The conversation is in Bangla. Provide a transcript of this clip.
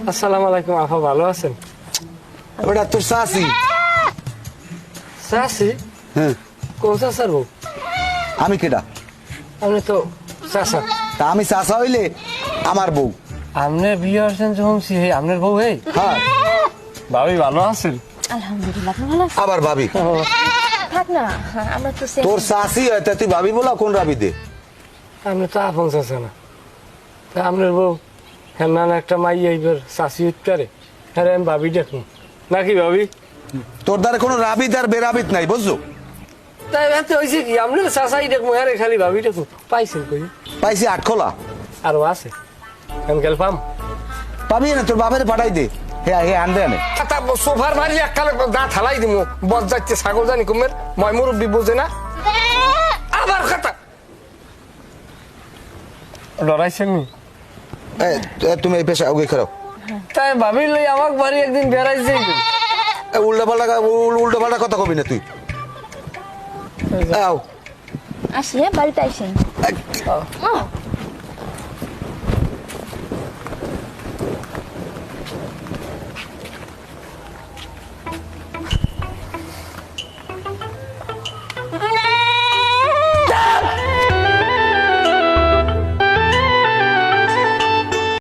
আসসালামু আলাইকুম আপা, ভালো আছেন? ওটা তোর চাচি। চাচি? হ্যাঁ, কোন চাচার বউ? আমি কেডা? আপনি তো চাচা। তা আমি চাচা হইলে আমার বউ। আপনি বিয়ে আসছেন যখন হে আপনার বউ? এই হ্যাঁ, ভাবি ভালো আছেন? আলহামদুলিল্লাহ, আপনি ভালো আছেন? আবার ভাবি। থাক না, আমরা তো same। তোর চাচি হয় তা তুই ভাবি বলা কোন রাবি দে? আপনি তো আপন চাচা না, তা আপনার বউ হেমান একটা মাই এইবার চাচি উঠতে হ্যাঁ আমি ভাবি দেখুন নাকি ভাবি? তোর দ্বারা কোনো রাবিত আর বেরাবিত নাই, বুঝছো? তাই এত হয়েছে কি আপনি চাচাই দেখুন হ্যাঁ খালি ভাবি দেখুন পাইছেন কই? পাইছি আটখোলা। আরো আছে আমি গেল পাম। পাবি না, তোর বাপের পাঠাই দে। হ্যাঁ হ্যাঁ, আনবে আনে। সোফার মারি এককালে দাঁত হালাই দিব বদ যাচ্ছে ছাগল জানি কুমের ময় মুরব্বী বোঝে না। আবার কথা ডরাইছেন নি? তুমি এই পেশা ওকে খারাপ। তাই ভাবির লই আমাক বাড়ি একদিন বেড়াইছে। উল্টো পাল্টা কথা কবি না তুই। আও আসি, হ্যাঁ বাড়িতে আসেন।